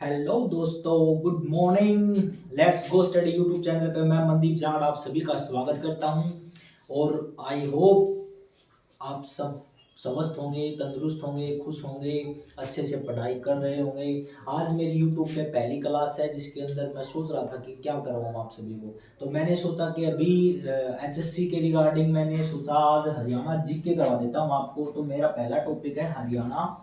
Hello दोस्तों, good morning. Let's go study YouTube channel पे मैं मनदीप जाट आप सभी का स्वागत करता हूं और आई होप आप सब स्वस्थ होंगे, तंदुरुस्त होंगे, खुश होंगे, अच्छे से पढ़ाई कर रहे होंगे। आज मेरी यूट्यूब पे पहली क्लास है जिसके अंदर मैं सोच रहा था कि क्या करवाऊं आप सभी को। तो मैंने सोचा कि अभी एचएससी के रिगार्डिंग मैंने सोचा आज हरियाणा जीके करवा देता हूँ आपको। तो मेरा पहला टॉपिक है हरियाणा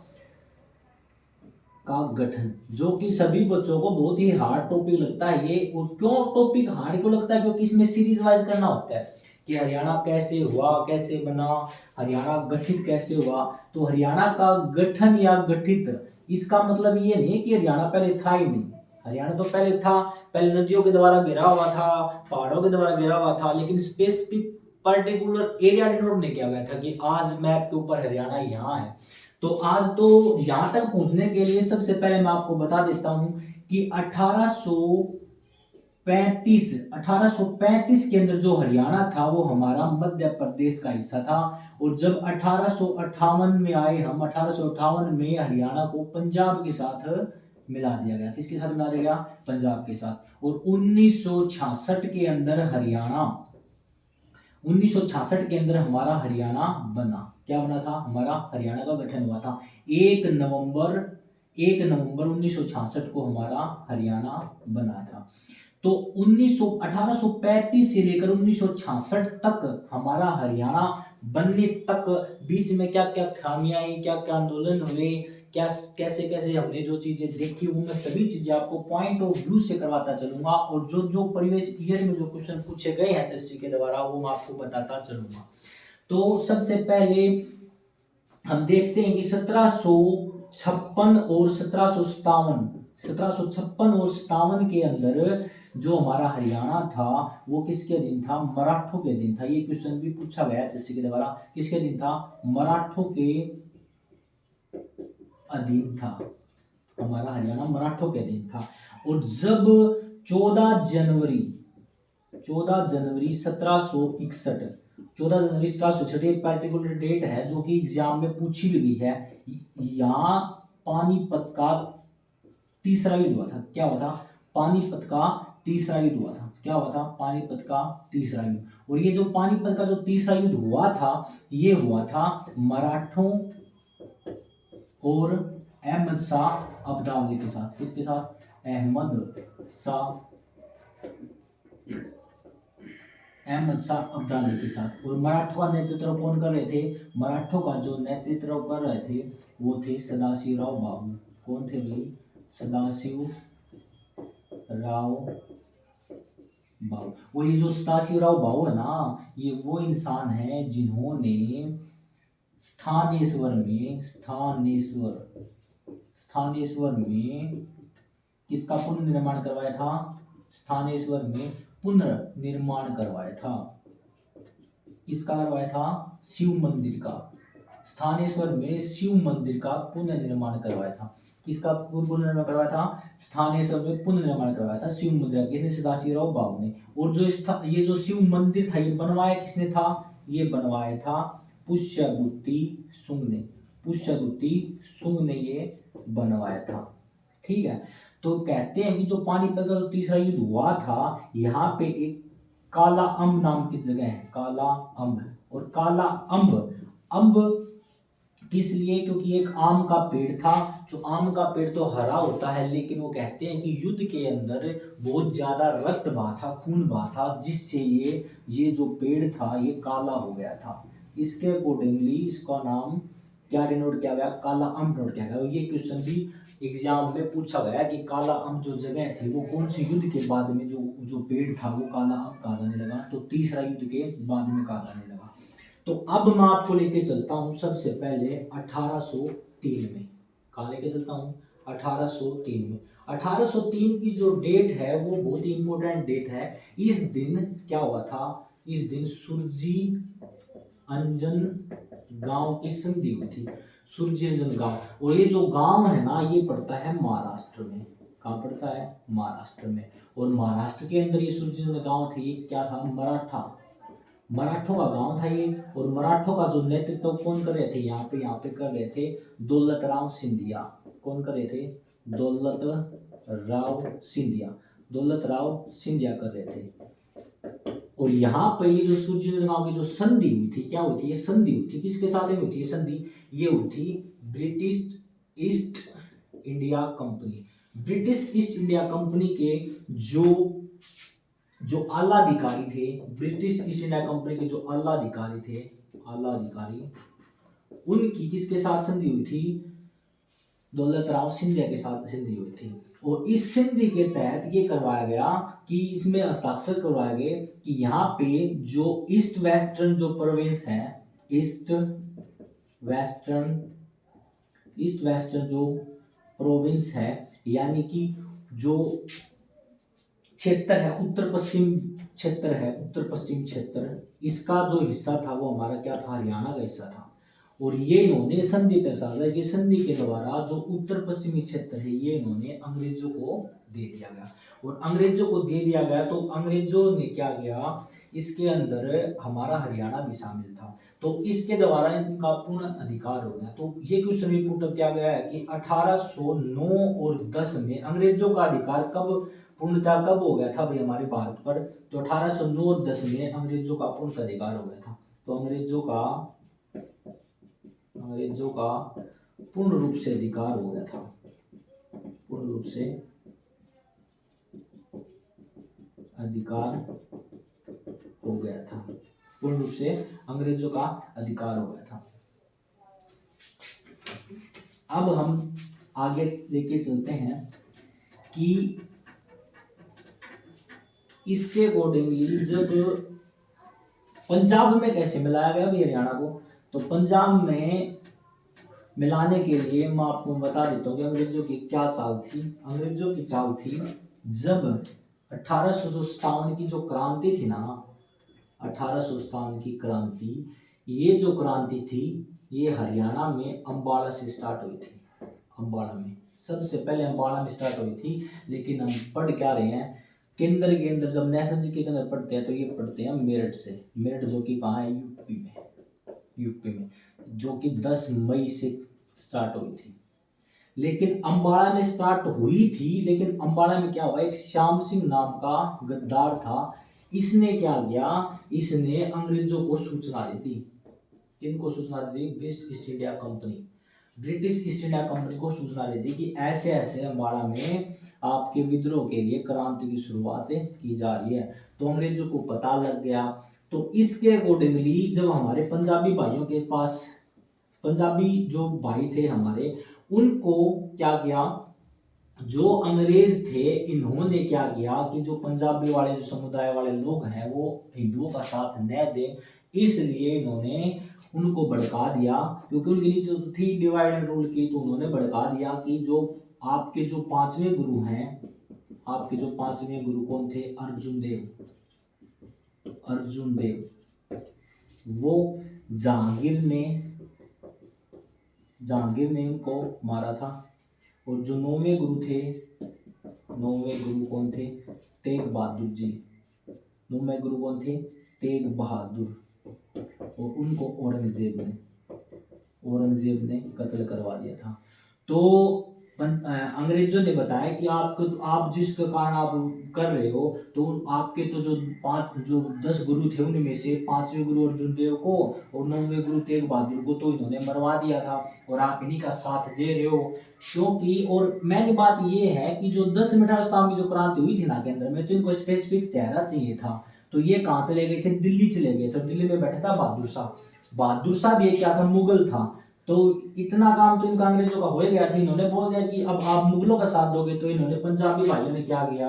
का गठन, जो कि सभी बच्चों को बहुत ही हार्ड टॉपिक लगता है ये। और क्यों टॉपिक हार्ड क्यों लगता है? क्योंकि इसमें सीरीज वाइज करना होता है कि हरियाणा कैसे हुआ, कैसे बना, हरियाणा गठित कैसे हुआ। तो हरियाणा का गठन या गठित, इसका मतलब ये नहीं है कि हरियाणा पहले था ही नहीं। हरियाणा तो पहले था, पहले नदियों के द्वारा घिरा हुआ था, पहाड़ों के द्वारा घिरा हुआ था, लेकिन स्पेसिफिक पर्टिकुलर एरिया डिनोट नहीं किया गया था कि आज मैप के ऊपर हरियाणा यहाँ है। तो आज तो यहां तक पहुंचने के लिए सबसे पहले मैं आपको बता देता हूं कि 1835 के अंदर जो हरियाणा था वो हमारा मध्य प्रदेश का हिस्सा था। और जब 1858 में आए हम, 1858 में हरियाणा को पंजाब के साथ मिला दिया गया। किसके साथ मिला दिया गया? पंजाब के साथ। और 1966 के अंदर हरियाणा 1966 के अंदर हमारा हरियाणा बना। क्या बना था? हमारा हरियाणा का गठन हुआ था। 1 नवंबर 1966 को हमारा हरियाणा बना था। तो 1835 से लेकर 1966 तक हमारा हरियाणा बनने तक बीच में क्या क्या खामियां आई, क्या क्या आंदोलन हुए, क्या कैसे कैसे हमने जो चीजें देखी, वो मैं सभी चीजें आपको पॉइंट ऑफ व्यू से करवाता चलूंगा। और जो जो प्रीवियस ईयर में जो क्वेश्चन पूछे गए हैं एचएससी के द्वारा वो मैं आपको बताता चलूंगा। तो सबसे पहले हम देखते हैं कि 1756 और 1756 के अंदर जो हमारा हरियाणा था वो किसके अधीन था? मराठों के अधीन था। ये क्वेश्चन भी पूछा गया एचएससी के द्वारा। किसके अधीन था? मराठों के अधीन था। हमारा हरियाणा मराठों के अधीन था। और जब 14 जनवरी 1761 एक पर्टिकुलर डेट है जो कि एग्जाम में पूछी भी गई है। यहाँ पानीपत का तीसरा युद्ध हुआ था। क्या हुआ था? पानीपत का तीसरा युद्ध हुआ था। क्या हुआ था? पानीपत का तीसरा युद्ध। और ये जो पानीपत का जो तीसरा युद्ध हुआ था ये हुआ था मराठों और अहमद शाह अब्दाली के साथ। किसके साथ? अहमद शाह अब्दाली के साथ। और मराठों का नेतृत्व कौन कर रहे थे? मराठों का जो नेतृत्व कर रहे थे वो थे सदाशिवराव बाबू। कौन थे भाई? सदाशिव राव बाबू। और ये जो सदाशिवराव बाबू है ना, ये वो इंसान है जिन्होंने स्थानेश्वर में किसका पुनर्निर्माण करवाया था? स्थानेश्वर में पुनर्निर्माण करवाया था। किसका करवाया था? शिव मंदिर का। स्थानेश्वर में शिव मंदिर का पुनर्निर्माण करवाया था। किसका पुनर्निर्माण करवाया था? स्थानेश्वर में पुनर्निर्माण करवाया था शिव मंदिर का। किसने? सदाशिवराव बाबू ने। और जो ये जो शिव मंदिर था ये बनवाया किसने था? ये बनवाया था पुष्यगुप्ती शुंग ने ये बनवाया था। ठीक है। तो कहते हैं कि जो पानीपत का जो तीसरा युद्ध हुआ था यहाँ पे एक काला अम्ब नाम की जगह है। काला अम्ब। और काला अम्ब किस लिए? क्योंकि एक आम का पेड़ था। जो आम का पेड़ तो हरा होता है, लेकिन वो कहते हैं कि युद्ध के अंदर बहुत ज्यादा रक्त बहा था, खून बहा था, जिससे ये जो पेड़ था ये काला हो गया था। इसके अकॉर्डिंगली इसका नाम क्या डिनोट किया गया? काला अम्ब डिनोट किया गया। और ये क्वेश्चन भी एग्जाम में पूछा गया कि काला अम्ब जो जगह थी वो कौन सी युद्ध के बाद में जो पेड़ था वो काला अम्ब कहा जाने लगा? तो तीसरा युद्ध के बाद में कहा जाने लगा। तो अब मैं आपको लेके चलता हूं सबसे पहले 1803 में। कहाँ लेके चलता हूं? 1803 में। 1803 की जो डेट है वो बहुत ही इंपॉर्टेंट डेट है। इस दिन क्या हुआ था? इस दिन सुरजी अंजन गांव की संधि हुई थी। सुरजी अंजन गांव। और ये जो गांव है ना ये पड़ता है महाराष्ट्र में। कहाँ पड़ता है? महाराष्ट्र में। और महाराष्ट्र के अंदर ये सुरजी अंजन गांव थी, क्या था? मराठों का गांव था ये। और मराठों का जो नेतृत्व कौन कर रहे थे? यहाँ पे कर रहे थे दौलत राम सिंधिया। कौन कर रहे थे? दौलत राव सिंधिया, दौलत राव सिंधिया कर रहे थे। और यहाँ पे ये जो सूर्यचंद्र गांव की जो संधि हुई थी, क्या हुई थी, ये संधि हुई थी, किसके साथ में हुई थी ये संधि, ये हुई थी British East India company. British East India company के जो आला अधिकारी थे, ब्रिटिश ईस्ट इंडिया कंपनी के जो आला अधिकारी थे, आला अधिकारी, उनकी किसके साथ संधि हुई थी, दौलत राव सिंधिया के साथ संधि हुई थी। और इस संधि के तहत ये करवाया गया कि इसमें हस्ताक्षर करवाए गए कि यहाँ पे जो ईस्ट वेस्टर्न जो प्रोविंस है, ईस्ट वेस्टर्न जो प्रोविंस है, यानी कि जो क्षेत्र है, उत्तर पश्चिम क्षेत्र, इसका जो हिस्सा था वो हमारा क्या था, हरियाणा का हिस्सा था। और ये इन्होंने संधि पे साझा कि संधि के द्वारा जो उत्तर पश्चिमी क्षेत्र है ये इन्होंने अंग्रेजों को दे दिया गया। और अंग्रेजों को दे दिया गया तो अंग्रेजों ने क्या किया, इसके अंदर हमारा हरियाणा भी शामिल था, तो इसके द्वारा इनका पूर्ण अधिकार हो गया। तो ये क्वेश्चन भी पुट किया गया है कि 1809 और 10 में अंग्रेजों का अधिकार पूर्णतः कब हो गया था भाई हमारे भारत पर, तो 1809 और 10 में अंग्रेजों का पूर्ण अधिकार हो गया था। तो अंग्रेजों का पूर्ण रूप से अधिकार हो गया था, पूर्ण रूप से अधिकार हो गया था, पूर्ण रूप से अंग्रेजों का अधिकार हो गया था। अब हम आगे लेके चलते हैं कि इसके अकॉर्डिंगली जब पंजाब में कैसे मिलाया गया भाई हरियाणा को, तो पंजाब में मिलाने के लिए मैं आपको बता देता हूँ कि अंग्रेजों की क्या चाल थी। अंग्रेजों की चाल थी, जब 1857 की जो क्रांति थी ना, 1857 की क्रांति, ये जो क्रांति थी ये हरियाणा में अम्बाला से स्टार्ट हुई थी। अम्बाला में सबसे पहले अम्बाला में स्टार्ट हुई थी, लेकिन हम पढ़ क्या रहे हैं, केंद्र के अंदर जब नेशनल जी के अंदर पढ़ते हैं तो ये पढ़ते हैं मेरठ से। मेरठ जो कि कहाँ है, यूपी में, जो कि 10 मई से स्टार्ट हुई थी। लेकिन अम्बाला में स्टार्ट हुई थी, लेकिन अम्बाला में क्या हुआ, एक श्याम सिंह नाम का गद्दार था, इसने क्या किया, इसने अंग्रेजों को सूचना दी थी। किनको सूचना दी? British East India company, British East India company को सूचना दी थी कि ऐसे ऐसे अम्बाला में आपके विद्रोह के लिए क्रांति की शुरुआत की जा रही है। तो अंग्रेजों को पता लग गया। तो इसके अकॉर्डिंगली जब हमारे पंजाबी भाइयों के पास, पंजाबी जो भाई थे हमारे, उनको क्या किया, जो अंग्रेज थे इन्होंने क्या किया कि जो पंजाबी वाले जो समुदाय वाले लोग हैं वो हिंदुओं का साथ न दें, इसलिए इन्होंने उनको भड़का दिया, क्योंकि उनकी नीति तो थी डिवाइड एंड रूल की। तो उन्होंने भड़का दिया कि जो आपके जो 5वें गुरु हैं, आपके जो 5वें गुरु कौन थे, अर्जुन देव, वो जहांगीर ने उनको मारा था। और जो 9वें गुरु थे, 9वें गुरु कौन थे, तेग बहादुर जी। 9वें गुरु कौन थे, तेग बहादुर, और उनको औरंगजेब ने कत्ल करवा दिया था। तो अंग्रेजों ने बताया कि आप जिसके कारण आप कर रहे हो, तो आपके तो जो 10 गुरु थे उनमें से 5वें गुरु अर्जुन देव को और 9वें गुरु तेग बहादुर को तो इन्होंने मरवा दिया था, और आप इन्हीं का साथ दे रहे हो। क्योंकि और मेन बात ये है कि जो 10 मिठास की जो क्रांति हुई थी ना केंद्र में, तो इनको स्पेसिफिक चेहरा चाहिए था। तो ये कहाँ चले गए थे, दिल्ली चले गए थे। दिल्ली में बैठा था बहादुर शाह ये क्या था, मुगल था। तो इतना काम तो इनका अंग्रेजों का हो ही गया था। इन्होंने बोल दिया कि अब आप मुगलों का साथ दोगे। तो इन्होंने पंजाबी भाइयों ने क्या किया,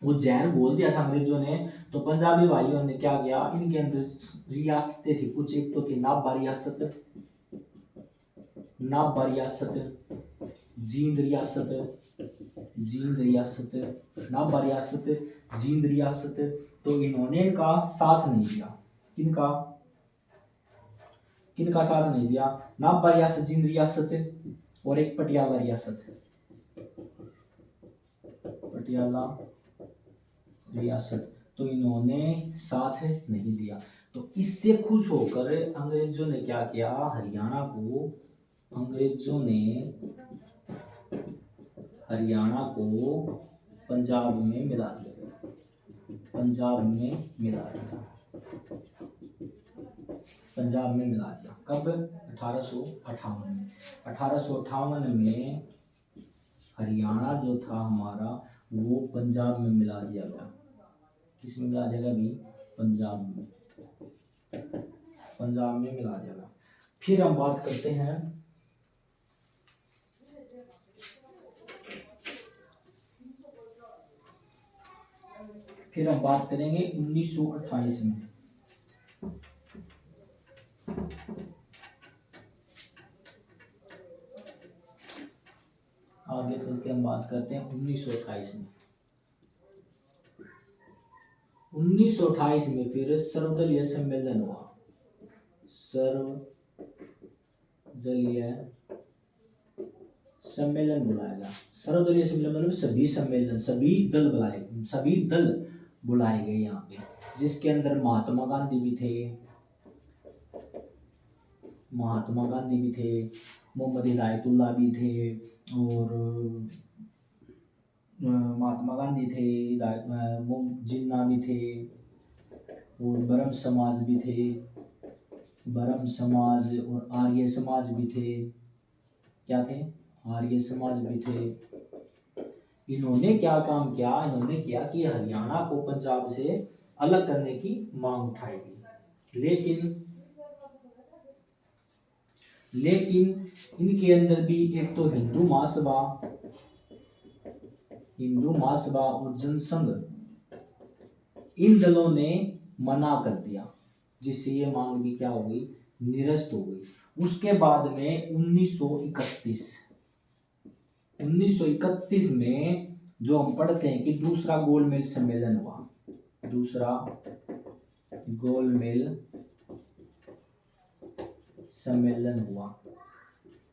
वो जैन बोल दिया था अंग्रेजों ने। तो पंजाबी भाइयों ने क्या किया, इनके अंदर रियासतें थी कुछ, एक तो थी नाभा रियासत, जींद रियासत, तो इन्होंने इनका साथ नहीं दिया। किनका साथ नहीं दिया, नाभा रियासत, जींद रियासत और एक पटियाला रियासत, तो इन्होंने साथ नहीं दिया। तो इससे खुश होकर अंग्रेजों ने क्या किया, हरियाणा को अंग्रेजों ने हरियाणा को पंजाब में मिला दिया गया, पंजाब में मिला दिया, पंजाब में मिला दिया। कब? 1858 में। 1858 में हरियाणा जो था हमारा वो पंजाब में मिला दिया गया। किसमें मिला दिया गया भी? पंजाब में, पंजाब में मिला दिया गया। फिर हम बात करते हैं फिर हम बात करेंगे 1928 में। आगे चल के हम बात करते हैं 1928 में। 1928 में फिर सर्वदलीय सम्मेलन हुआ, सर्वदलीय सम्मेलन बुलाया गया। सर्वदलीय सम्मेलन मतलब सभी सम्मेलन, सभी दल बुलाए गए यहाँ पे, जिसके अंदर महात्मा गांधी भी थे, मोहम्मद हिदायतुल्लाह भी थे, और महात्मा गांधी थे, जिन्ना भी थे, और ब्रह्म समाज भी थे, ब्रह्म समाज और आर्य समाज भी थे। क्या थे? आर्य समाज भी थे। इन्होंने क्या काम किया? इन्होंने किया कि हरियाणा को पंजाब से अलग करने की मांग उठाई गई, लेकिन इनके अंदर भी एक तो हिंदू महासभा और जनसंघ, इन दलों ने मना कर दिया, जिससे ये मांग भी क्या हो गई? निरस्त हो गई। उसके बाद में 1931 में जो हम पढ़ते हैं कि दूसरा गोलमेज सम्मेलन हुआ, दूसरा गोलमेज सम्मेलन हुआ।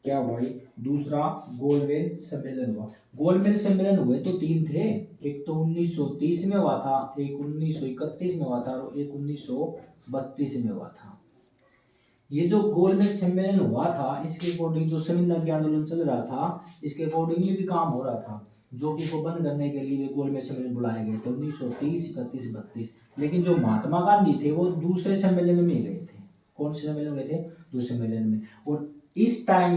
क्या भाई? दूसरा गोलमेज सम्मेलन हुआ। गोलमेज सम्मेलन हुए तो 3 थे, एक तो 1930 में हुआ था, एक 1931 में हुआ था, और एक 1932 में हुआ था। ये जो गोलमेज सम्मेलन हुआ था, इसके अकॉर्डिंग जो संविधान आंदोलन चल रहा था, इसके अकॉर्डिंगली भी काम हो रहा था, जो कि को बंद करने के लिए गोलमेज सम्मेलन बुलाए गए थे 1930, 31, 32। लेकिन जो महात्मा गांधी थे वो दूसरे सम्मेलन में गए थे। कौन से सम्मेलन में गए थे? दूसरे सम्मेलन में। और इस टाइम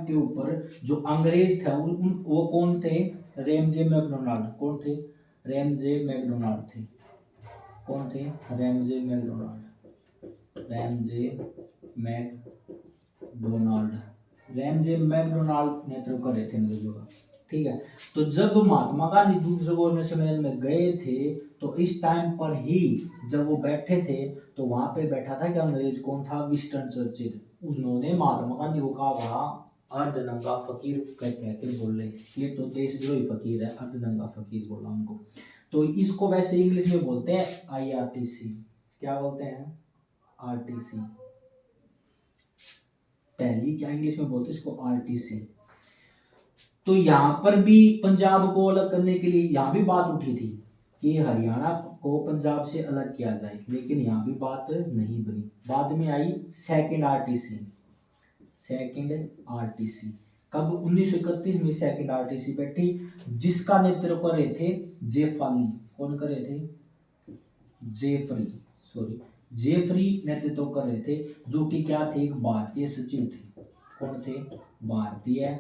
के ऊपर जो अंग्रेज थे वो कौन थे? Ramsay MacDonald. कौन थे? रैमजे मैकडोनाल्ड थे। कौन थे? रैमजे मैकडोनाल्ड नेतृत्व कर रहे थे अंग्रेजों का। ठीक है। तो जब महात्मा गांधी दूसरे गोलमेज सम्मेलन में गए थे, तो इस टाइम पर ही जब वो बैठे थे, तो वहां पे बैठा था कि अंग्रेज कौन था? Winston Churchill. उन्होंने महात्मा गांधी को कहा अर्धनंगा फकीर कहते बोले, ये तो देशद्रोही फकीर है, अर्धनंगा फकीर बोला उनको। तो इसको वैसे इंग्लिश में बोलते हैं IRTC। क्या बोलते हैं? RTC। पहली क्या इंग्लिश में बोलते हैं इसको? RTC। तो यहाँ पर भी पंजाब को अलग करने के लिए यहाँ भी बात उठी थी कि हरियाणा को पंजाब से अलग किया जाए, लेकिन यहाँ भी बात नहीं बनी। बाद में आई सेकंड RTC। कब? 1931 में सेकंड RTC बैठी, जिसका नेतृत्व कर रहे थे जेफाली। कौन कर रहे थे? जेफरी नेतृत्व कर रहे थे, जो कि क्या थे? एक भारतीय सचिव थे। कौन थे? भारतीय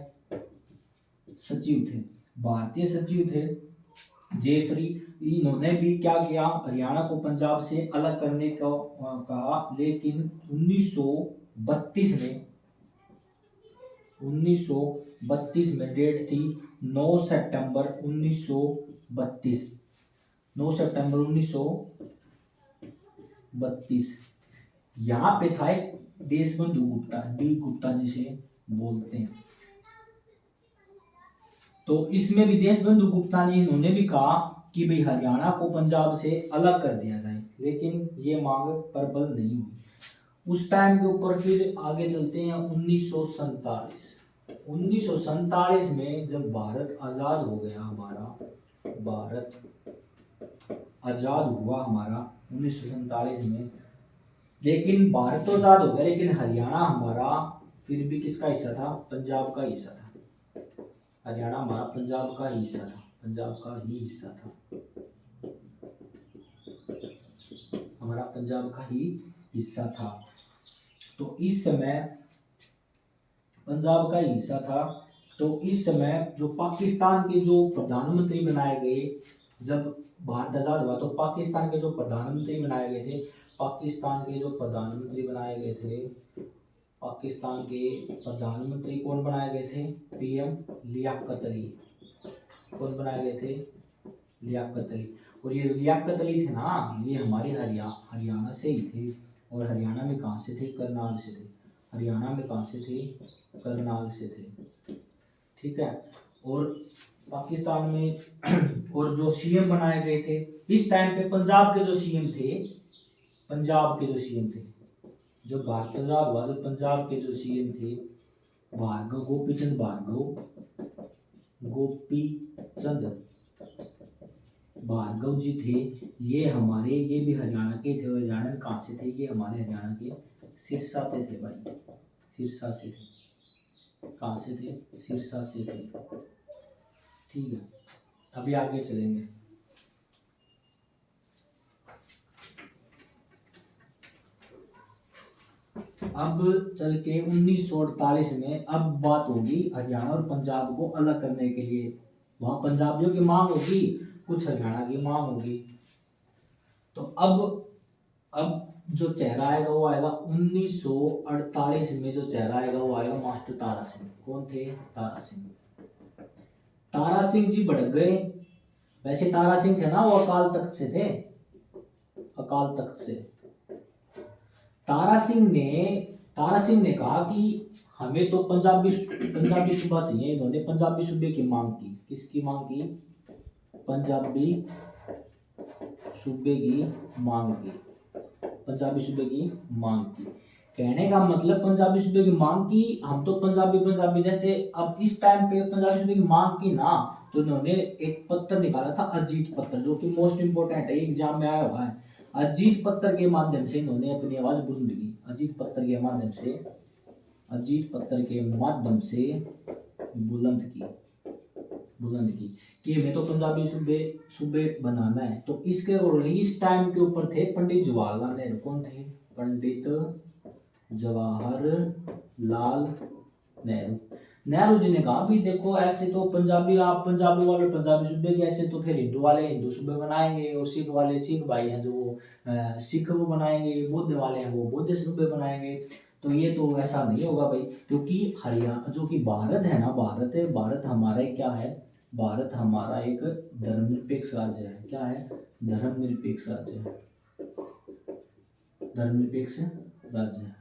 सचिव थे जेफरी। इन्होंने भी क्या किया? हरियाणा को पंजाब से अलग करने को कहा, लेकिन 1932 में डेट थी 9 सितंबर 1932। यहाँ पे था एक देशबंधु गुप्ता, डी गुप्ता जिसे बोलते हैं। तो इसमें भी देशबंधु गुप्ता ने इन्होंने भी कहा कि भाई हरियाणा को पंजाब से अलग कर दिया जाए, लेकिन ये मांग प्रबल नहीं हुई। उस टाइम के ऊपर फिर आगे चलते हैं 1947 में जब भारत आजाद हो गया हमारा, 1947 में। लेकिन भारत तो आजाद हो गया, लेकिन हरियाणा हमारा फिर भी किसका हिस्सा था? पंजाब का हिस्सा था। हरियाणा हमारा पंजाब का ही हिस्सा था, पंजाब का ही हिस्सा था, हमारा पंजाब का ही हिस्सा था। तो इस समय पंजाब का ही हिस्सा था। तो इस समय जो पाकिस्तान के जो प्रधानमंत्री बनाए गए, जब भारत आजाद हुआ तो पाकिस्तान के जो प्रधानमंत्री बनाए गए थे, पाकिस्तान के जो प्रधानमंत्री बनाए गए थे, पाकिस्तान के प्रधानमंत्री कौन बनाए गए थे? पीएम लियाकत अली। कौन बनाए गए थे? लियाकत अली। और ये लियाकत अली थे ना, ये हमारे हरियाणा से ही थे। और हरियाणा में कहाँ से थे? करनाल से थे। हरियाणा में कहाँ से थे? करनाल से थे। ठीक है। और पाकिस्तान में और जो सीएम बनाए गए थे इस टाइम पे, पंजाब के जो सीएम थे, पंजाब के जो सीएम थे, जो भारत आजाद हुआ, जो पंजाब के जो सीएम थे, भार्गव, गोपीचंद भार्गव, गोपीचंद भार्गव जी थे। ये हमारे, ये भी हरियाणा के थे। हरियाणा में कहाँ से थे? ये हमारे हरियाणा के सिरसा पे थे भाई, सिरसा से थे। कहाँ से थे? सिरसा से थे। ठीक है, अभी आगे चलेंगे। अब चल के 1948 में अब बात होगी हरियाणा और पंजाब को अलग करने के लिए। वहां पंजाबियों की मांग होगी, कुछ हरियाणा की मांग होगी। तो अब जो चेहरा आएगा वो आएगा 1948 में। जो चेहरा आएगा वो आएगा मास्टर तारा सिंह। कौन थे? तारा सिंह। तारा सिंह जी भड़क गए। वैसे तारा सिंह थे ना, वो अकाल तख्त से थे, अकाल तख्त से। तारा सिंह ने कहा कि हमें तो पंजाबी सूबा चाहिए। इन्होंने पंजाबी सूबे की मांग की। किसकी मांग की? पंजाबी सूबे की मांग की। पंजाबी सूबे की मांग की। कहने का मतलब पंजाबी सूबे की मांग की, हम तो पंजाबी जैसे। अब इस टाइम पे पंजाबी सूबे की मांग की ना, तो इन्होंने एक पत्र निकाला था, अजीत पत्र, जो कि मोस्ट इंपोर्टेंट है, एग्जाम में आया हुआ है। अजीत पत्र के माध्यम से इन्होंने अपनी आवाज बुलंद की। अजीत पत्र के माध्यम से, अजीत पत्र के माध्यम से बुलंद की कि हमें तो पंजाबी सूबे बनाना है। तो इसके अकॉर्डिंग इस टाइम के ऊपर थे पंडित जवाहरलाल नेहरू। कौन थे? पंडित जवाहरलाल नेहरू। नेहरू जी ने कहा भी देखो, ऐसे तो आप पंजाबी वाले पंजाबी सूबे के, ऐसे तो फिर हिंदू वाले हिंदू सूबे बनाएंगे, और सिख वाले सिख भाई हैं जो सिख वो बनाएंगे, बौद्ध वाले हैं वो बौद्ध सूबे बनाएंगे। तो ये तो ऐसा नहीं होगा भाई, क्योंकि हरियाणा जो कि भारत है ना, भारत हमारा क्या है? भारत हमारा एक धर्मनिरपेक्ष राज्य है। क्या है? धर्मनिरपेक्ष राज्य है। धर्मनिरपेक्ष राज्य है।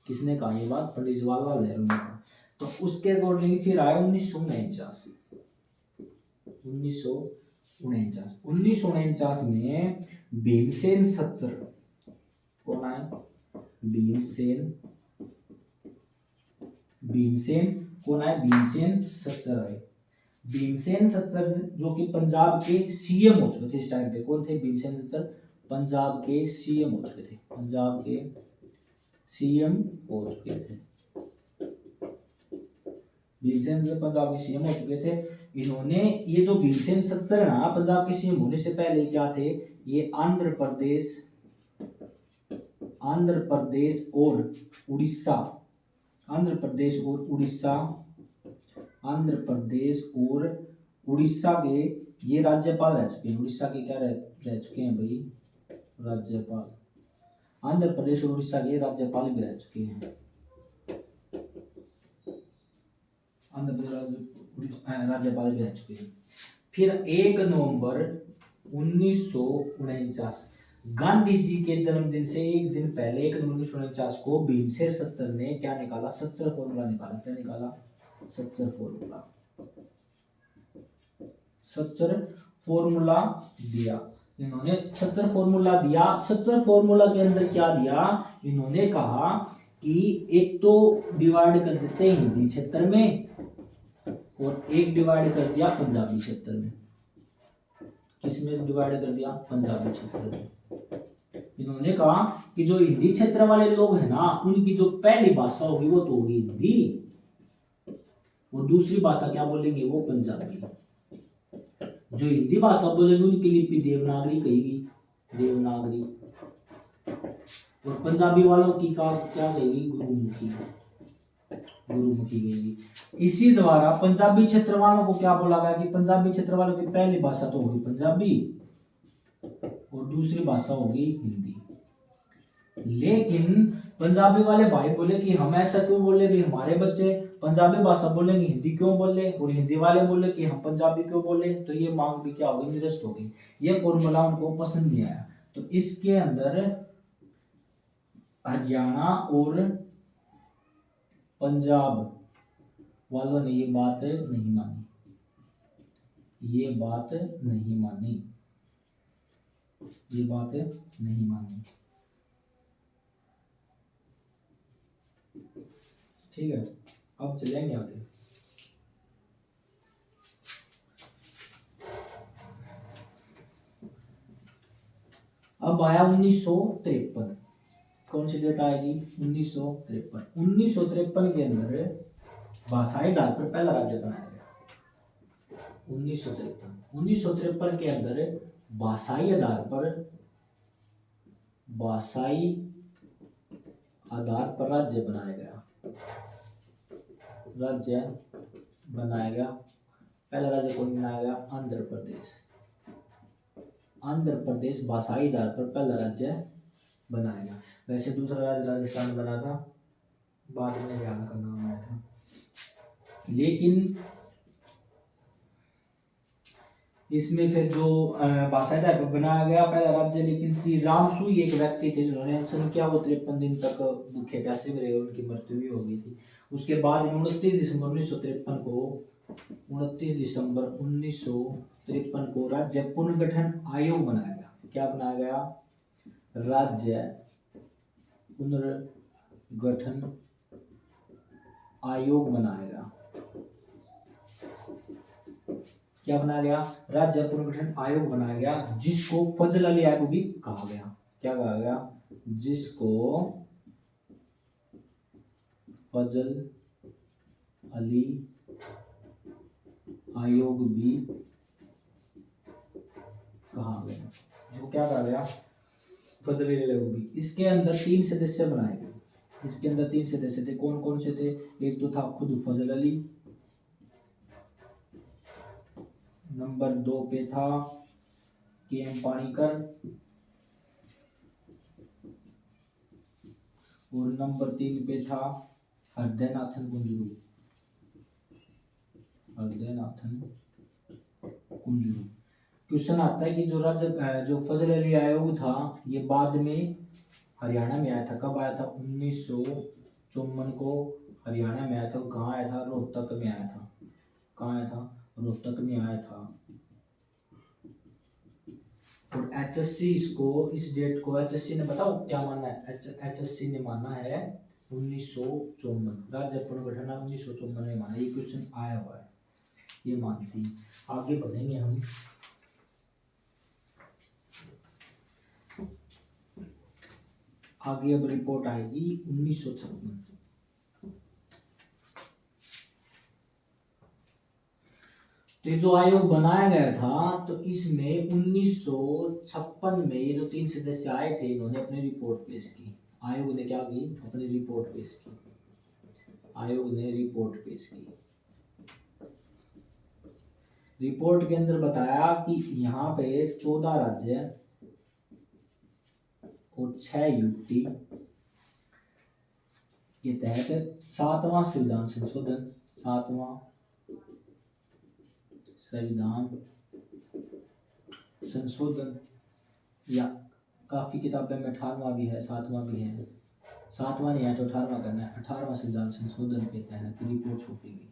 किसने कहा ये बात? पंडित जवाहरलाल नेहरू ने कहा। तो उसके अकॉर्डिंग फिर आया 1949 में भीमसेन सच्चर। कौन आए? भीमसेन कौन आए? भीमसेन सच्चर आए। भीमसेन सच्चर जो कि पंजाब के सीएम हो चुके थे इस टाइम पे। कौन थे? भीमसेन सच्चर पंजाब के सीएम हो चुके थे। पंजाब के सीएम हो चुके थे। भीमसेन सच्चर पंजाब के सीएम हो चुके थे। इन्होंने, ये जो भीमसेन सच्चर है ना, पंजाब के सीएम होने से पहले क्या थे? ये आंध्र प्रदेश और उड़ीसा के ये राज्यपाल रह चुके हैं। उड़ीसा के क्या रह चुके हैं भाई? राज्यपाल। आंध्र प्रदेश और उड़ीसा के राज्यपाल भी रह चुके हैं। आंध्र प्रदेश राज्यपाल भी रह चुके हैं। फिर 1 नवंबर 1949, गांधी जी के जन्मदिन से एक दिन पहले 1 नवंबर 1949 को भीमसेन सच्चर ने क्या निकाला? सच्चर फॉर्मूला निकाला। क्या निकाला? सच्चर फॉर्मूला। सच्चर फॉर्मूला दिया इन्होंने। सच्चर फॉर्मूला दिया। सच्चर फॉर्मूला के अंदर क्या दिया? इन्होंने कहा कि एक तो डिवाइड कर देते हैं हिंदी क्षेत्र में, और एक डिवाइड कर दिया पंजाबी क्षेत्र में। किसमें डिवाइड कर दिया? पंजाबी क्षेत्र में। इन्होंने कहा कि जो हिंदी क्षेत्र वाले लोग हैं ना, उनकी जो पहली भाषा होगी वो तो होगी हिंदी, और दूसरी भाषा क्या बोलेंगे, वो पंजाबी। जो हिंदी भाषा बोलेंगे उनकी लिपि देवनागरी कहेगी, देवनागरी। और पंजाबी वालों की क्या कहेगी, गुरुमुखी, गुरुमुखी कहेगी। इसी द्वारा पंजाबी क्षेत्र वालों को क्या बोला गया कि पंजाबी क्षेत्र वालों की पहली भाषा तो होगी पंजाबी और दूसरी भाषा होगी हिंदी। लेकिन पंजाबी वाले भाई बोले कि हम ऐसा क्यों बोले भी, हमारे बच्चे पंजाबी भाषा बोलेंगे हिंदी क्यों बोले, और हिंदी वाले बोले कि हम पंजाबी क्यों बोले। तो ये मांग भी क्या होगी, निरस्त होगी। ये फॉर्मूला उनको पसंद नहीं आया। तो इसके अंदर हरियाणा और पंजाब वालों ने ये बात नहीं मानी, ये बात नहीं मानी, ये बात नहीं मानी। ठीक है, अब चलेंगे आगे। अब आया 1953। कौन सी डेट आएगी, 1953। 1953 के अंदर भाषाई आधार पर पहला राज्य बनाया गया। 1953 के अंदर भाषाई आधार पर, भाषाई आधार पर राज्य बनाया गया, राज्य बनाया गया। पहला राज्य कौन बनाया गया, आंध्र प्रदेश। आंध्र प्रदेश भाषाई आधार पर पहला राज्य बनाया गया। वैसे दूसरा राज्य राजस्थान बना था, बाद में हरियाणा का नाम आया था। लेकिन इसमें फिर जो भाषाई आधार पर बनाया गया पहला राज्य, लेकिन श्री रामसूई एक व्यक्ति थे जिन्होंने संख्या वो 53 दिन तक भूखे प्यासे में रहे, उनकी मृत्यु भी हो गई थी। उसके बाद 29 दिसंबर 1953 को 29 दिसंबर 1953 को राज्य पुनर्गठन आयोग बनाया गया। क्या बनाया गया, राज्य पुनर्गठन आयोग बनाया गया। क्या बनाया गया, राज्य पुनर्गठन आयोग बनाया गया, जिसको फजल अली आयोग भी कहा गया। क्या कहा गया, जिसको फजल अली आयोग भी कहा गया। जो क्या कहा गया, फजल अली आयोग भी। इसके अंदर 3 सदस्य बनाए गए। इसके अंदर 3 सदस्य थे। कौन कौन से थे, एक तो था खुद फजल अली, नंबर 2 पे था के.एम. पाणिकर, और नंबर 3 पे था हृदयनाथन कुंजरू, हृदयनाथन कुंजरू। क्वेश्चन आता है कि जो फजल अली आयोग था ये बाद में हरियाणा में आया था। कब आया था, 1954 को हरियाणा में आया था। कहाँ आया था, रोहतक में आया था। कहाँ आया था, रोहतक में आया था। और एचएससी इसको, इस डेट को एचएससी ने बताओ क्या माना है, एचएससी ने माना है 1954, राज्य पुनर्गठन 1954 में माना। ये क्वेश्चन आया हुआ है, ये मानती। आगे बढ़ेंगे हम। आगे अब रिपोर्ट आएगी 1956। तो ये जो आयोग बनाया गया था, तो इसमें 1956 में ये जो 3 सदस्य आए थे, इन्होंने अपनी रिपोर्ट पेश की। आयोग ने क्या की, अपनी रिपोर्ट पेश की। आयोग ने रिपोर्ट पेश की। रिपोर्ट के अंदर बताया कि यहाँ पे 14 राज्य और 6 यूटी के तहत 7वां संविधान संशोधन, 7वां संविधान संशोधन, या काफी किताबें में 18वां भी है, 7वां भी है। 7वां नहीं है तो 18वां करना है। 18वां संविधान संशोधन के तहत रिपोर्ट छपेगी,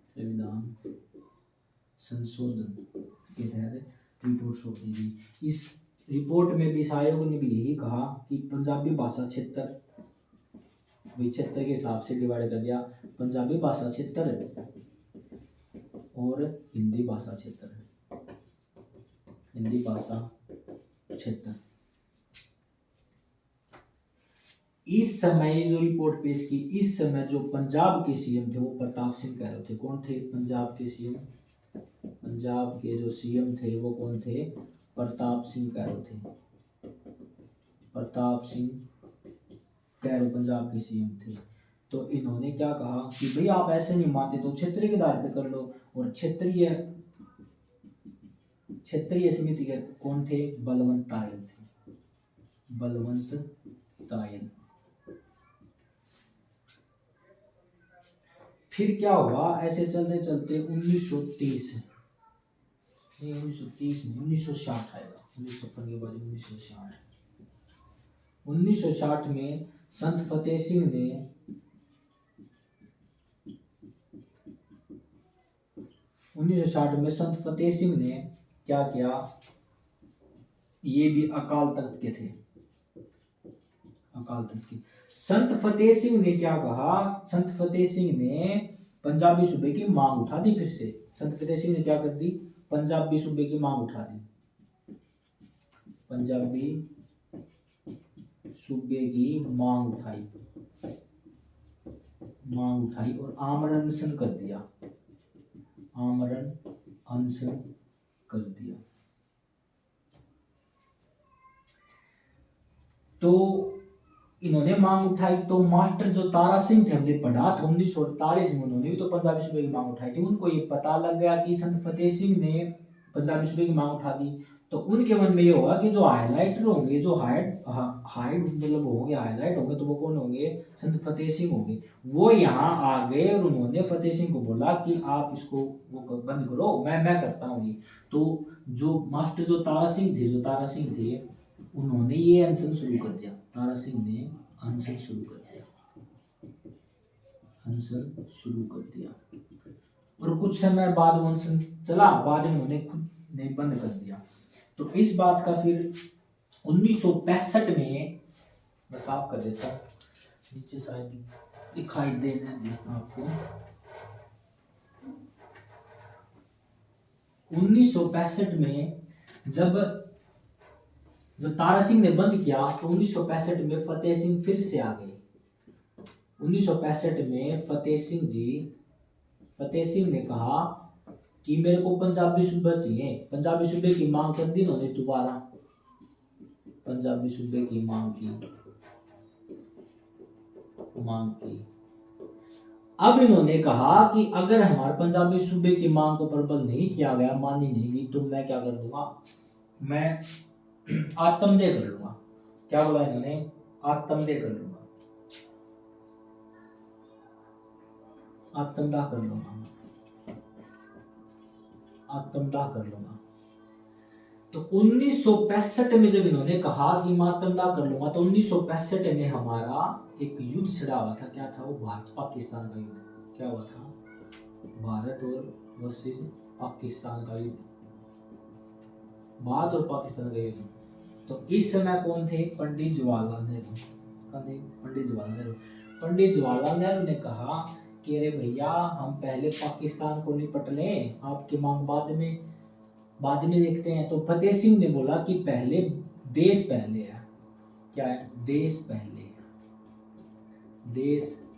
संविधान संशोधन के तहत रिपोर्ट छपेगी। इस रिपोर्ट में भी इस आयोग ने भी यही कहा कि पंजाबी भाषा क्षेत्र, क्षेत्र के हिसाब से डिवाइड कर दिया, पंजाबी भाषा क्षेत्र और हिंदी भाषा क्षेत्र, हिंदी भाषा क्षेत्र। इस समय ये जो रिपोर्ट पेश की, इस समय जो पंजाब के सीएम थे वो प्रताप सिंह कैरो थे। कौन थे पंजाब के सीएम? पंजाब के जो सीएम थे वो कौन थे? प्रताप सिंह कैरो थे। प्रताप सिंह कैरो पंजाब के सीएम थे। तो इन्होंने क्या कहा कि भाई आप ऐसे नहीं मानते तो क्षेत्रीय के आधार पे कर लो। और क्षेत्रीय समिति के कौन थे? बलवंत तायल थे। बलवंत तायल। फिर क्या हुआ? ऐसे चलते चलते 1930 नहीं 1930 नहीं 1960 आएगा। 1956 के बाद 1960। 1960 में संत फतेह सिंह ने 1960 में संत फतेह सिंह ने क्या किया? ये भी अकाल तख्त के थे। अकाल तख्त के संत फतेह सिंह ने क्या कहा? संत फतेह सिंह ने पंजाबी सूबे की मांग उठा दी। फिर से संत फतेह सिंह ने क्या कर दी? पंजाबी सूबे की मांग उठा दी। पंजाबी सूबे की मांग उठाई और आमरण अनशन कर दिया। आमरण अनशन कर दिया। तो इन्होंने मांग उठाई तो मास्टर जो तारा सिंह थे, हमने पढ़ा था 1948 में, उन्होंने भी तो पंजाबी सूबे की मांग उठाई थी। उनको ये पता लग गया कि संत फतेह सिंह ने पंजाबी सूबे की मांग उठा दी। तो उनके मन में ये होगा कि जो हाईलाइटर होंगे, जो हाइड मतलब होंगे, हाईलाइट होंगे, तो वो कौन होंगे? संत फतेह सिंह होंगे। वो यहाँ आ गए और उन्होंने फतेह सिंह को बोला कि आप इसको वो बंद करो, मैं करता हूँ ये। तो जो मास्टर जो तारा सिंह थे उन्होंने ये अनशन शुरू कर दिया। तारा सिंह ने अनशन शुरू कर दिया और कुछ समय बाद वो अनशन चला, बाद में उन्होंने खुद ने बंद कर दिया। तो इस बात का फिर 1965 में, बस आप कर देता नीचे शायद दिखाई देने दे आपको, 1965 में जब तारा सिंह ने बंद किया तो 1965 में फतेह सिंह फिर से आ गए। 1965 में फतेह सिंह ने कहा कि मेरे को पंजाबी सूबा चाहिए। पंजाबी सूबे की मांग कर दी उन्होंने दोबारा। पंजाबी सूबे की मांग की। अब इन्होंने कहा कि अगर हमारे पंजाबी सूबे की मांग को प्रबल नहीं किया गया, मानी नहीं गई, तो मैं क्या कर दूंगा? मैं आत्मदेह कर लूंगा। क्या बोला इन्होंने? आत्मदेह कर लूंगा। आत्मदाह कर लूंगा। तो 1965 में जब इन्होंने कहा कि मैं आत्मदाह कर लूंगा, तो 1965 में हमारा एक युद्ध छिड़ा हुआ था। क्या था वो? भारत पाकिस्तान का युद्ध। क्या हुआ था? भारत और वर्सेस पाकिस्तान का युद्ध। भारत और पाकिस्तान का युद्ध। तो इस समय कौन थे? पंडित जवाहरलाल नेहरू। पंडित जवाहरलाल नेहरू ने कहा कि अरे भैया, हम पहले पाकिस्तान को निपट लें, आपकी मांग बाद में देखते हैं। तो फतेह सिंह ने बोला कि पहले देश पहले है। क्या है? देश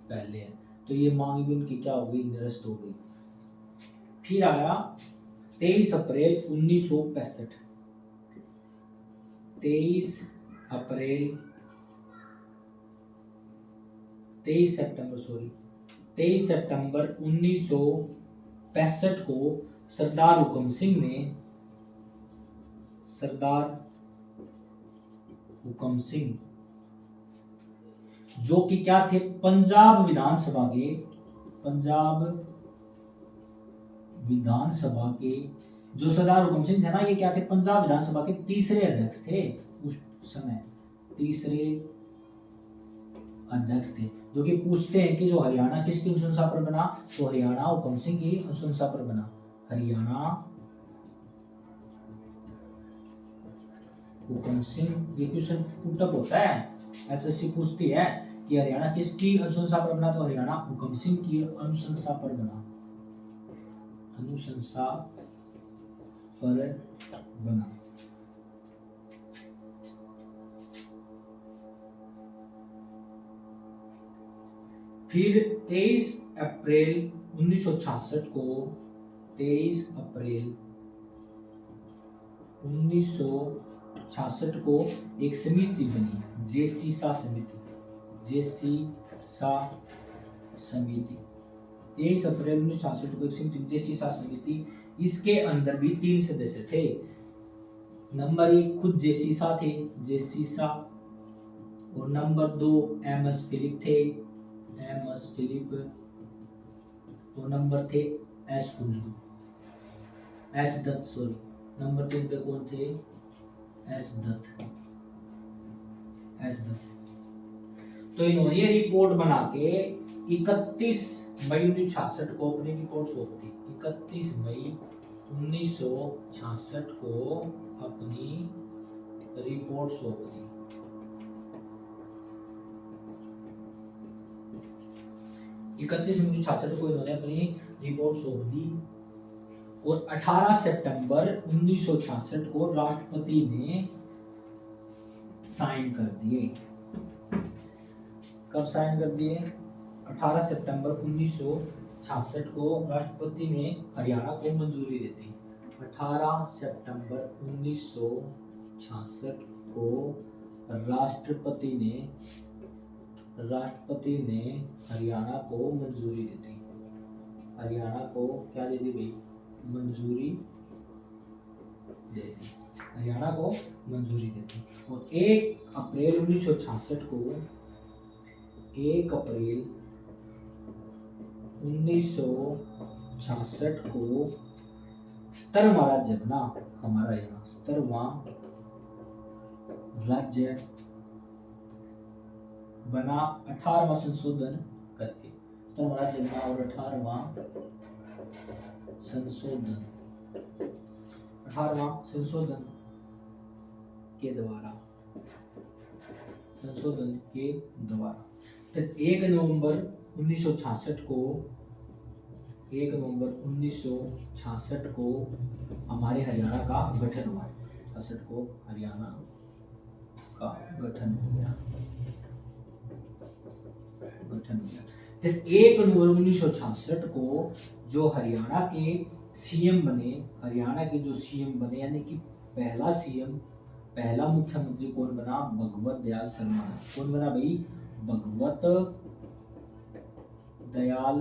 पहले है। तो ये मांग भी उनकी क्या हो गई? निरस्त हो गई। फिर आया 23 अप्रैल 1965। 23 सितंबर 1965 को सरदार हुकम सिंह जो कि क्या थे? पंजाब विधानसभा के जो सरदार हुकम सिंह थे ना, ये क्या थे? पंजाब विधानसभा के तीसरे अध्यक्ष थे उस समय। तीसरे अध्यक्ष थे, जो कि पूछते हैं कि जो हरियाणा किसकी अनुशंसा पर बना? तो हरियाणा हुकम सिंह की अनुशंसा पर बना। हरियाणा हुकम सिंह। ये क्वेश्चन पुटअप होता है, एसएससी पूछती है कि हरियाणा किसकी अनुशंसा पर बना? तो हरियाणा हुकम सिंह की अनुशंसा पर बना। फिर 23 अप्रैल 1966 को 23 अप्रैल 1966 को एक समिति बनी, जेसीसा समिति, जेसीसा समिति। 23 अप्रैल 1966 को एक समिति, जेसीसा समिति। इसके अंदर भी 3 सदस्य थे। नंबर 1 खुद जेसीसा थे, जेसीसा। और नंबर 2 एमएस फिलिप थे, एमएस फिलिप। और नंबर थे S Kunju, S Dutt, sorry. नंबर 3 पे कौन थे? S Dutt, S Dutt. तो इन्होंने ये रिपोर्ट बना के 31 मई 1966 को अपनी रिपोर्ट सौंप दी। 31 मई 1966 को अपनी रिपोर्ट सौंप दी। 31 मई 1966 को इन्होंने अपनी रिपोर्ट सौंप दी। और 18 सितंबर 1966 को राष्ट्रपति ने साइन कर दिए। कब साइन कर दिए? 18 सितंबर 1966 को राष्ट्रपति ने हरियाणा को मंजूरी दे दी। 18 सितंबर 1966 को राष्ट्रपति ने हरियाणा को मंजूरी दे दी। हरियाणा को क्या दे दी भाई? मंजूरी दे दी। हरियाणा को मंजूरी दे दी। और 1 अप्रैल 1966 को 1 अप्रैल 1966 को 17वां राज्य बना हमारा यहाँ। 17वां राज्य बना 18वां संशोधन करके। 17वां राज्य बना और 18वां संशोधन के द्वारा फिर 1 नवंबर 1966 को हमारे हरियाणा का गठन हुआ। 66 को हरियाणा का गठन हो गया। फिर 1 नवंबर 1966 को जो हरियाणा के सीएम बने, यानी कि पहला मुख्यमंत्री कौन बना? भगवत दयाल शर्मा। कौन बना भाई? भगवत दयाल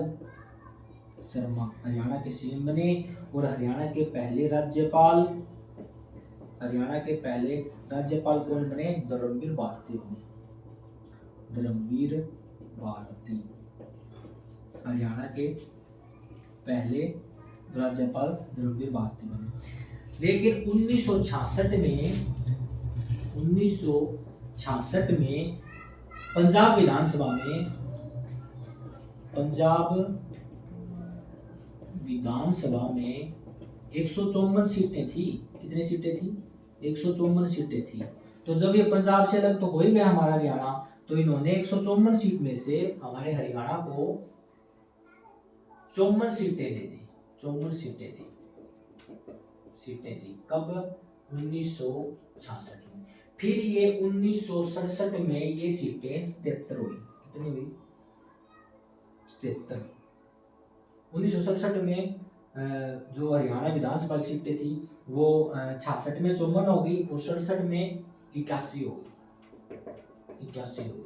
शर्मा हरियाणा के सीएम बने। और हरियाणा के पहले राज्यपाल कौन बने? धर्मवीर भारती बने। धर्मवीर भारती हरियाणा के पहले राज्यपाल धर्मवीर भारती बने। लेकिन 1966 में पंजाब विधानसभा में 154 सीटें थी। कितनी सीटें थी? 154 सीटें थी। तो जब ये पंजाब से अलग तो हो ही गया हमारा हरियाणा, तो इन्होंने 154 सीट में से हमारे हरियाणा को 54 सीटें दे दी। 54 सीटें दी। कब? 1966 में। फिर ये 1967 में ये सीटें 77 हुई। कितनी हुई? 77। 1967 में जो हरियाणा विधानसभा की सीटें थी वो 66 में 54 हो गई और 67 में 81 हो गई।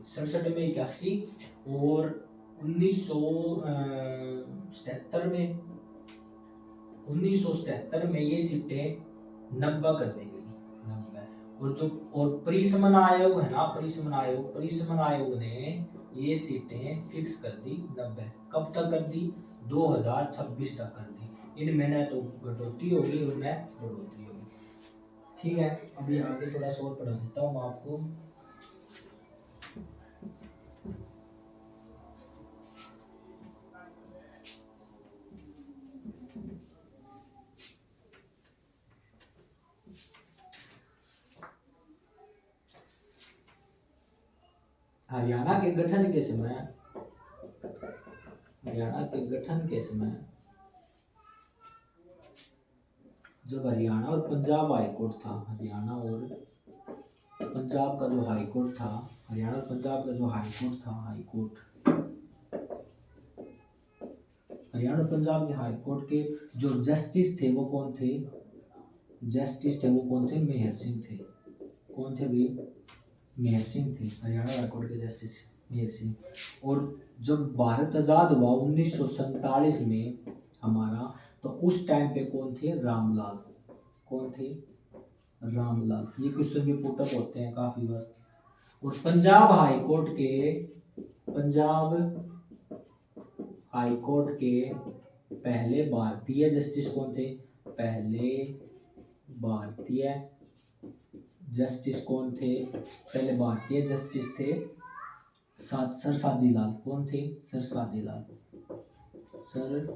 67 में 81 और 1977 में ये सीटें 90 कर दी गई। 90। और परिसमन आयोग है ना, परिसमन आयोग ने ये सीटें फिक्स कर दी 90। कब तक कर दी? 2026 तक कर दी। इनमें न तो कटौती होगी और न बढ़ोतरी होगी। ठीक है, अभी आगे थोड़ा सा और पढ़ा देता हूँ आपको। हरियाणा के गठन के समय जब हरियाणा और पंजाब हाईकोर्ट था, हरियाणा और पंजाब का जो हाईकोर्ट था, हाईकोर्ट हरियाणा पंजाब के हाई कोर्ट के जो जस्टिस थे वो कौन थे? जस्टिस थे वो कौन थे? मेहर सिंह थे। कौन थे भाई? मेहर सिंह थे। हरियाणा हाई कोर्ट के जस्टिस मेहर सिंह। और जब भारत आजाद हुआ 1947 में हमारा, तो उस टाइम पे कौन थे? रामलाल। कौन थे? रामलाल। ये क्वेश्चन भी पुटअप होते हैं काफी बार। और पंजाब हाई कोर्ट के पहले भारतीय जस्टिस कौन थे? पहले भारतीय जस्टिस कौन थे? पहले भारतीय जस्टिस थे सर शादीलाल। कौन थे? सर शादीलाल। सर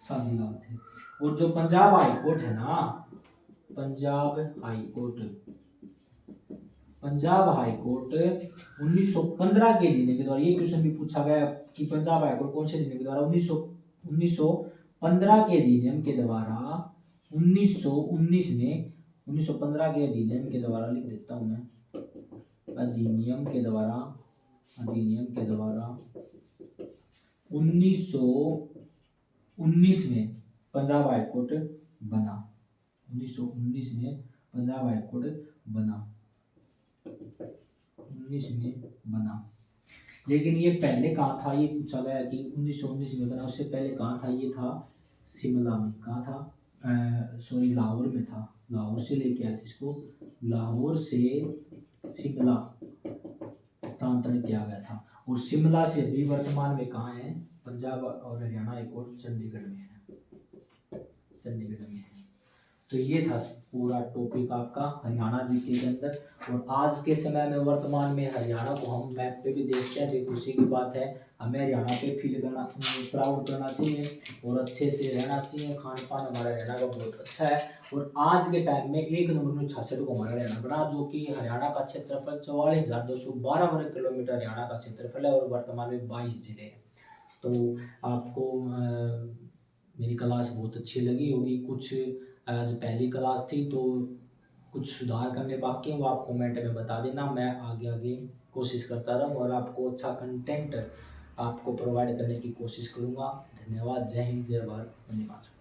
शादीलाल थे। और जो पंजाब हाई कोर्ट है ना, पंजाब हाई कोर्ट 1915 के दिन के द्वारा, ये क्वेश्चन भी पूछा गया कि पंजाब हाई कोर्ट कौन से दिन के द्वारा 1915 के अधिनियम के द्वारा 1919 में 1915 के अधिनियम के द्वारा लिख देता हूं मैं, अधिनियम के द्वारा 1919 में पंजाब हाई कोर्ट बना। 1919 में पंजाब हाई कोर्ट बना। 19 में बना। लेकिन ये पहले कहाँ था? ये पूछा गया कि 1919 में बना, उससे पहले कहाँ था? ये था शिमला में। कहाँ था? सॉरी, लाहौर में था। लाहौर से लेके आए थे इसको, लाहौर से शिमला स्थानांतरित किया गया था। और शिमला से भी वर्तमान में कहाँ है? पंजाब और हरियाणा हाई कोर्ट चंडीगढ़ में है। तो ये था पूरा टॉपिक आपका हरियाणा जीके के अंदर। और आज के समय में वर्तमान में हरियाणा को हम मैप पे भी देखते हैं, तो खुशी की बात है। हमें हरियाणा पे फील करना, प्राउड करना चाहिए और अच्छे से रहना चाहिए। खान पान हमारा हरियाणा का बहुत अच्छा है। और आज के टाइम में 1 नंबर में 66 को हमारा हरियाणा बना, जो कि हरियाणा का क्षेत्रफल 44,212 वर्ग किलोमीटर हरियाणा का क्षेत्रफल है। और वर्तमान में 22 जिले हैं। तो आपको मेरी क्लास बहुत अच्छी लगी होगी। कुछ आज पहली क्लास थी तो कुछ सुधार करने बाकी हैं, वो आप कमेंट में बता देना। मैं आगे कोशिश करता रहूँ और आपको अच्छा कंटेंट आपको प्रोवाइड करने की कोशिश करूँगा। धन्यवाद। जय हिंद, जय भारत, वंदे मातरम।